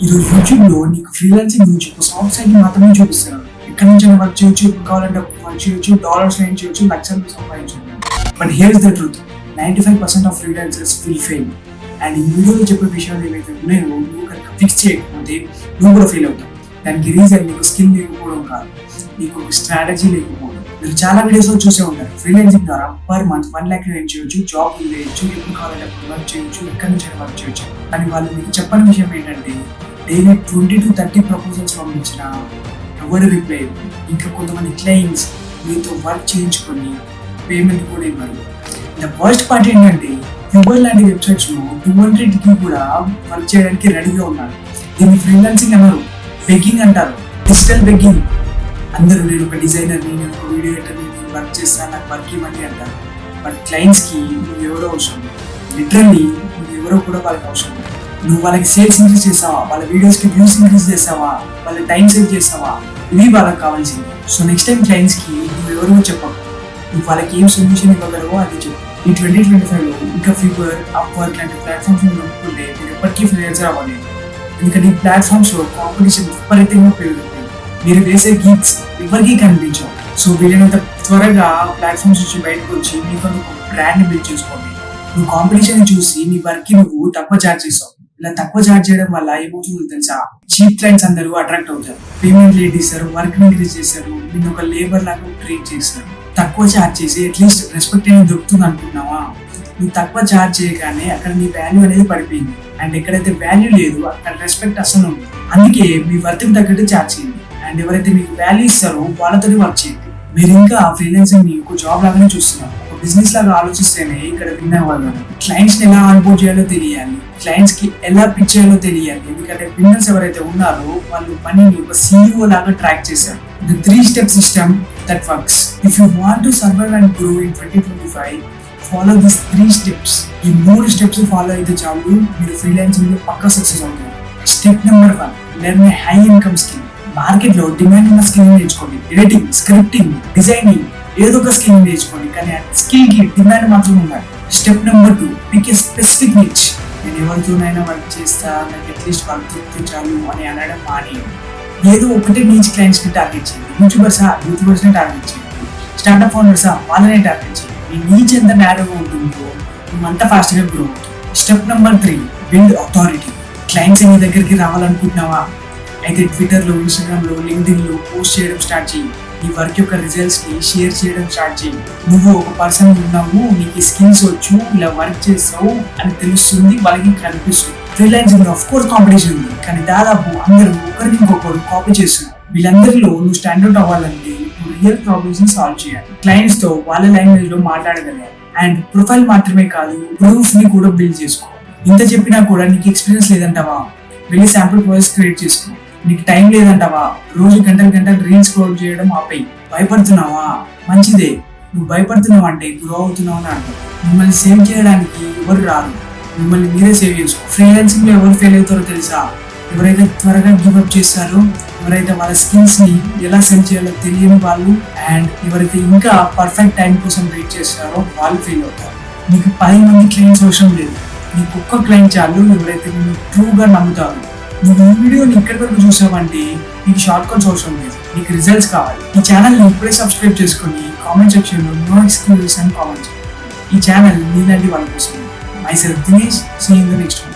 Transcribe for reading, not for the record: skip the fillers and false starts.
ఈరోజు యూట్యూబ్ లో నీకు ఫ్రీలాన్సింగ్ గురించి ఒక సాఫ్ట్ సైట్ మాత్రమే చూపిస్తారు. ఎక్కడి నుంచి వర్క్ చేయొచ్చు, ఎప్పుడు కావాలంటే వర్క్ చేయొచ్చు, డాలర్స్ ఎర్న్ చేయొచ్చు, లక్షలు సంపాదించవచ్చు. But here is the truth, 95% of freelancers will fail. And ఈ వీడియోలో చెప్పే విషయాలు ఏవైతే ఉన్నాయో నువ్వు కనుక ఫిక్స్ చేయకపోతే నువ్వు కూడా ఫెయిల్ అవుతావు. దానికి రీజన్ నీకు స్కిల్ లేకపోవడం కాదు, నీకు ఒక స్ట్రాటజీ లేకపోవడం. మీరు చాలా వీడియోస్ లో చూసే ఉంటారు, ఫ్రీలాన్సింగ్ ద్వారా పర్ మంత్ 1 lakh ఎర్న్ చేయొచ్చు, జాబ్ చేయొచ్చు, ఎప్పుడు కావాలంటే అప్పుడు వర్క్ చేయొచ్చు, ఎక్కడి నుంచి వర్క్ చేయొచ్చు. కానీ వాళ్ళు మీకు చెప్పని విషయం ఏంటంటే డైలీ 20 to 30 ప్రపోజల్స్ పంపించిన ఎవరు రిప్లై. ఇంకా కొంతమంది క్లయింట్స్ మీతో వర్క్ చేయించుకొని పేమెంట్ కూడా ఇవ్వరు. ద ఫస్ట్ పార్ట్ ఏంటంటే ఫివర్ లాంటి వెబ్సైట్స్ లో 200కి కూడా వర్క్ చేయడానికి రెడీగా ఉన్నారు. దీన్ని ఫ్రీలాన్సింగ్ అన్నారు, బెగ్గింగ్ అంటారు, డిజిటల్ బెగ్గింగ్. అందరూ నేను ఒక డిజైనర్, నేను ఒక వీడియో ఎడిటర్, నేను వర్క్ చేస్తాను, నాకు వర్క్ ఇవ్వండి అంటారు. బట్ క్లయింట్స్ కి నువ్వు ఎవరో అవసరం, లిటరల్లీ నువ్వు ఎవరో కూడా వాళ్ళకి అవసరం. నువ్వు వాళ్ళకి సేల్స్ ఇంక్రీజ్ చేస్తావా, వాళ్ళ వీడియోస్ కి వ్యూస్ ఇంక్రీజ్ చేస్తావా, వాళ్ళ టైం సేవ్ చేస్తావా, ఇవి వాళ్ళకి కావాల్సింది. సో నెక్స్ట్ టైం క్లయింట్స్ కి నువ్వు ఎవరో చెప్పవు, నువ్వు వాళ్ళకి ఏం సొల్యూషన్ ఇవ్వగలవో అది చెప్పు. ఈ 2025 లో ఇంకా ఫివర్, అప్వర్క్ లాంటి ప్లాట్ఫామ్స్ నమ్ముకుంటే మీరు ఎప్పటికీ ఫ్రీలాన్సర్ అవ్వలేదు. ఎందుకంటే ఈ ప్లాట్ఫామ్స్ లో కాంపిటీషన్ విపరీతంగా పెరుగుతుంది. మీరు వేసే గిగ్స్ ఎవరికి కనిపించవు. సో వీలైనంత త్వరగా ప్లాట్ఫామ్స్ నుంచి బయటకు వచ్చి మీకు ఒక బ్రాండ్ ని బిల్డ్ చేసుకోండి. నువ్వు కాంపిటీషన్ చూసి నీ వర్క్ కి నువ్వు తక్కువ చార్జ్ చేస్తావు. ఇలా తక్కువ చార్జ్ చేయడం వల్ల ఏమవుతుందో తెలుసా, చీప్ క్లయింట్స్ అందరూ అట్రాక్ట్ అవుతారు, పేమెంట్ లేట్ ఇస్తారు, వర్క్ ఇంక్రీజ్ చేస్తారు, నేను ఒక లేబర్ లాగా ట్రీట్ చేస్తారు. తక్కువ చార్జ్ చేసి అట్లీస్ట్ రెస్పెక్ట్ అనేది దొరుకుతుంది అనుకున్నావా? నువ్వు తక్కువ చార్జ్ చేయగానే అక్కడ నీ వాల్యూ అనేది పడిపోయింది. అండ్ ఎక్కడైతే వాల్యూ లేదు అక్కడ రెస్పెక్ట్ అసలు ఉంది. అందుకే మీ వర్క్ తగ్గట్టు చార్జ్ చేయండి. అండ్ ఎవరైతే మీకు వాల్యూ ఇస్తారో వాళ్ళతో వర్క్ చేయండి. మీరు ఇంకా ఫ్రీలాన్సింగ్ ని ఒక జాబ్ లాగానే చూస్తున్నారు, ఒక బిజినెస్ లాగా ఆలోచిస్తేనే ఇక్కడ విన్ అవ్వాలి. క్లయింట్స్ ని ఎలా ఆన్బోర్డ్ చేయాలో తెలియాలి, క్లయింట్స్ కి ఎలా పిచ్ చేయాలో తెలియాలి. ఎందుకంటే బిజినెస్ ఎవరైతే ఉన్నారో వాళ్ళు పనిని ఒక CEO లాగా ట్రాక్ చేశారు. The 3-step system that works. If you want to survive and grow in 2025, follow this 3 steps. ఈ 3 steps ఫాలో అయితే చాలు, మీరు ఫ్రీలాన్సింగ్ లో పక్కా సక్సెస్ అవుతారు. స్టెప్ నెంబర్ 1, లెర్న్ ఏ హై ఇన్కమ్ స్కిల్. మార్కెట్ లో డిమాండ్ ఉన్న స్కిల్ నేర్చుకోండి. ఎడిటింగ్, స్క్రిప్టింగ్, డిజైనింగ్, ఏదో ఒక స్కిల్ నేర్చుకోండి, కానీ ఆ స్కిల్ కి డిమాండ్ మాత్రం ఉండాలి. Step number 2, pick a specific niche. నేను ఎవరితోనైనా వర్క్ చేస్తా, నాకు అట్లీస్ట్ వర్క్ దొరికితే చాలు అని అనడం మాని ఏదో ఒకటే నీచ్ క్లయింట్స్ ని టార్గెట్ చేయండి. యూట్యూబర్స్ ని టార్గెట్ చేయండి, స్టార్ట్అప్ ఫౌండర్స్ వాళ్ళనే టార్గెట్ చేయండి. మీ నీచ్ ఎంత నేరోగా ఉంటుందో నువ్వు అంత ఫాస్ట్ గా గ్రో అవుతావు. Step number 3, build authority. Clients నీ దగ్గరికి రావాలనుకుంటున్నావా? అయితే ట్విట్టర్లో, ఇన్స్టాగ్రామ్లో, లింక్డ్ఇన్లో పోస్ట్ చేయడం స్టార్ట్ చేయి. నీ వర్క్ యొక్క రిజల్ట్స్ ని షేర్ చేయడం స్టార్ట్ చేయి. నువ్వు ఒక పర్సన్ ఉన్నావు, నీకు స్కిల్స్ వచ్చు, ఇలా వర్క్ చేస్తావు అని తెలుస్తుంది, వాళ్ళకి కనిపిస్తుంది. ఫ్రీలాన్సింగ్ ఆఫ్ కోర్స్ కాంపిటీషన్ ఉంది, కానీ దాదాపు అందరూ ఒకరికి ఇంకొకరు కాపీ చేస్తున్నారు. వీళ్ళందరిలో నువ్వు స్టాండౌట్ అవ్వాలంటే నువ్వు రియల్ ప్రాబ్లమ్స్ ని సాల్వ్ చేయాలి, క్లయింట్స్ తో వాళ్ళ లాంగ్వేజ్ లో మాట్లాడగలగాలి. అండ్ ప్రొఫైల్ మాత్రమే కాదు, ప్రూఫ్ ని కూడా బిల్డ్ చేసుకో. ఇంత చెప్పినా కూడా నీకు ఎక్స్పీరియన్స్ లేదంటావా? వెళ్ళి శాంపుల్ ప్రాజెక్ట్స్ క్రియేట్ చేసుకో. నీకు టైం లేదంటావా? రోజు గంటలు రీల్స్ స్క్రోల్ చేయడం ఆపేయి. భయపడుతున్నావా? మంచిదే, నువ్వు భయపడుతున్నావు అంటే గ్రో అవుతున్నావు అని అర్థం. మిమ్మల్ని సేవ్ చేయడానికి ఎవరు రారు, మిమ్మల్ని మీరే సేవ్ చేసుకో. ఫ్రీలాన్సింగ్ లో ఎవరు ఫెయిల్ అవుతారో తెలుసా? ఎవరైతే త్వరగా గివ్అప్ చేస్తారో, ఎవరైతే వాళ్ళ స్కిల్స్ ని ఎలా సెల్ చేయాలో తెలియని వాళ్ళు, అండ్ ఎవరైతే ఇంకా పర్ఫెక్ట్ టైం కోసం వెయిట్ చేస్తారో వాళ్ళు ఫెయిల్ అవుతారు. నీకు 10 మంది క్లయింట్స్ అవసరం లేదు, నీకు ఒక్క క్లయింట్ చాలు. ఎవరైతే నేను ట్రూగా నమ్ముతారు. నువ్వు ఈ వీడియోని ఇక్కడి వరకు చూసావంటే నీకు షార్ట్ కట్స్ అవసరం లేదు, నీకు రిజల్ట్స్ కావాలి. ఈ ఛానల్ ని ఇప్పుడే సబ్స్క్రైబ్ చేసుకొని కామెంట్ సెక్షన్ లో నో ఎక్స్క్యూజెస్ అని కామెంట్ చేయండి. ఈ ఛానల్ నీలాంటి వాళ్ళ కోసం. Myself Dinesh, see you in the next video.